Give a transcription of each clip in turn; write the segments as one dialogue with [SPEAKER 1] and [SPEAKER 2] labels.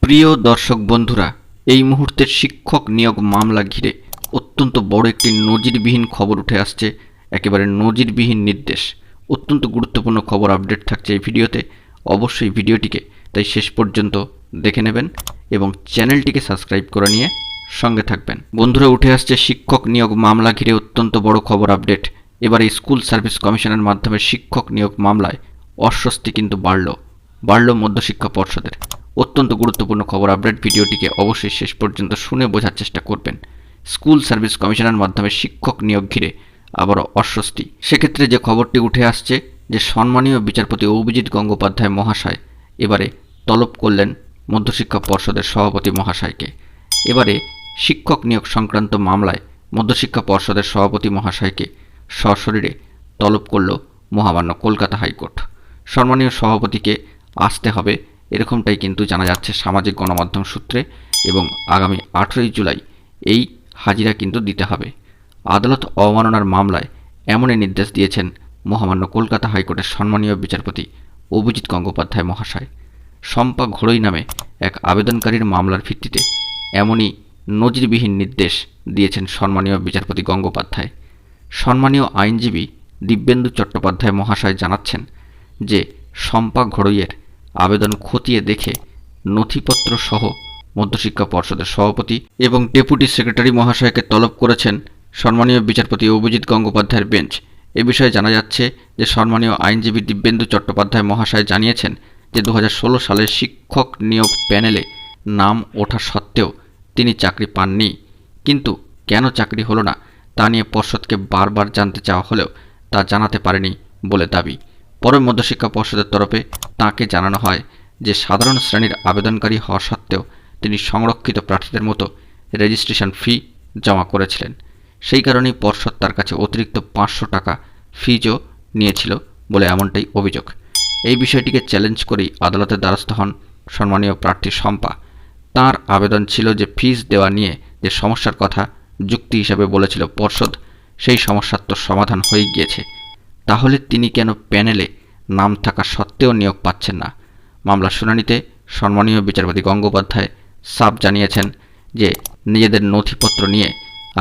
[SPEAKER 1] প্রিয় দর্শক বন্ধুরা, এই মুহূর্তের শিক্ষক নিয়োগ মামলা ঘিরে অত্যন্ত বড় একটি নজিরবিহীন খবর উঠে আসছে। একেবারে নজিরবিহীন নির্দেশ, অত্যন্ত গুরুত্বপূর্ণ খবর আপডেট থাকছে এই ভিডিওতে। অবশ্যই ভিডিওটিকে তাই শেষ পর্যন্ত দেখে নেবেন এবং চ্যানেলটিকে সাবস্ক্রাইব করে নিয়ে সঙ্গে থাকবেন। বন্ধুরা, উঠে আসছে শিক্ষক নিয়োগ মামলা ঘিরে অত্যন্ত বড় খবর আপডেট। এবারে স্কুল সার্ভিস কমিশনের মাধ্যমে শিক্ষক নিয়োগ মামলায় অস্বস্তি কিন্তু বাড়ল মধ্যশিক্ষা পর্ষদের। অত্যন্ত গুরুত্বপূর্ণ খবর আপডেট, ভিডিওটিকে অবশ্যই শেষ পর্যন্ত শুনে বোঝার চেষ্টা করবেন। স্কুল সার্ভিস কমিশনের মাধ্যমে শিক্ষক নিয়োগ ঘিরে আবারও অস্বস্তি। সেক্ষেত্রে যে খবরটি উঠে আসছে যে সম্মানীয় বিচারপতি অভিজিৎ গঙ্গোপাধ্যায় মহাশয় এবারে তলব করলেন মধ্যশিক্ষা পর্ষদের সভাপতি মহাশয়কে। এবারে শিক্ষক নিয়োগ সংক্রান্ত মামলায় মধ্যশিক্ষা পর্ষদের সভাপতি মহাশয়কে সশরীরে তলব করল মহামান্য কলকাতা হাইকোর্ট। সম্মানীয় সভাপতিকে আসতে হবে, এরকমটাই কিন্তু জানা যাচ্ছে সামাজিক গণমাধ্যম সূত্রে, এবং আগামী 18 জুলাই এই হাজিরা কিন্তু দিতে হবে। আদালত অবমাননার মামলায় এমনই নির্দেশ দিয়েছেন মহামান্য কলকাতা হাইকোর্টের সম্মানীয় বিচারপতি অভিজিৎ গঙ্গোপাধ্যায় মহাশয়। শম্পা ঘোড়ই নামে এক আবেদনকারীর মামলার ভিত্তিতে এমনই নজিরবিহীন নির্দেশ দিয়েছেন সম্মানীয় বিচারপতি গঙ্গোপাধ্যায়। সম্মানীয় আইনজীবী দিব্যেন্দু চট্টোপাধ্যায় মহাশয় জানাচ্ছেন যে শম্পা ঘোড়ইয়ের আবেদন খতিয়ে দেখে নথিপত্র সহ মধ্যশিক্ষা পর্ষদের সভাপতি এবং ডেপুটি সেক্রেটারি মহাশয়কে তলব করেছেন সম্মানীয় বিচারপতি অভিজিৎ গঙ্গোপাধ্যায়ের বেঞ্চ। এ বিষয়ে জানা যাচ্ছে যে সম্মানীয় আইনজীবী দিব্যেন্দু চট্টোপাধ্যায় মহাশয় জানিয়েছেন যে 2016 সালের শিক্ষক নিয়োগ প্যানেলে নাম ওঠা সত্ত্বেও তিনি চাকরি পাননি। কিন্তু কেন চাকরি হলো না তা নিয়ে পর্ষদকে বারবার জানতে চাওয়া হলেও তা জানাতে পারেনি বলে দাবি। পরে মধ্যশিক্ষা পর্ষদের তরফে তাঁকে জানানো হয় যে সাধারণ শ্রেণীর আবেদনকারী হওয়া সত্ত্বেও তিনি সংরক্ষিত প্রার্থীদের মতো রেজিস্ট্রেশন ফি জমা করেছিলেন। সেই কারণেই পর্ষদ তার কাছে অতিরিক্ত 500 টাকা ফিজও নিয়েছিল বলে এমনটাই অভিযোগ। এই বিষয়টিকে চ্যালেঞ্জ করেই আদালতের দ্বারস্থ হন সম্মানীয় প্রার্থী শম্পা। তাঁর আবেদন ছিল যে ফিজ দেওয়া নিয়ে যে সমস্যার কথা যুক্তি হিসাবে বলেছিল পর্ষদ, সেই সমস্যার তো সমাধান হয়ে গিয়েছে। তাহলে তিনি কেন প্যানেলে নাম থাকা সত্ত্বেও নিয়োগ পাচ্ছেন না? মামলার শুনানিতে সম্মানীয় বিচারপতি গঙ্গোপাধ্যায় সাফ জানিয়েছেন যে নিজেদের নথিপত্র নিয়ে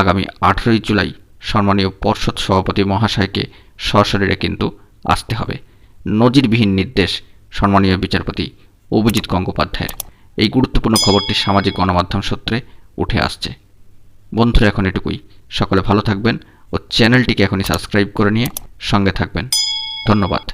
[SPEAKER 1] আগামী 18 জুলাই সম্মানীয় পর্ষদ সভাপতি মহাশয়কে সশরীরে কিন্তু আসতে হবে। নজিরবিহীন নির্দেশ সম্মানীয় বিচারপতি অভিজিৎ গঙ্গোপাধ্যায়ের। এই গুরুত্বপূর্ণ খবরটি সামাজিক গণমাধ্যম সূত্রে উঠে আসছে। বন্ধুরা, এখন এটুকুই। সকলে ভালো থাকবেন ও চ্যানেলটিকে এখনই সাবস্ক্রাইব করে নিয়ে সঙ্গে থাকবেন। ধন্যবাদ।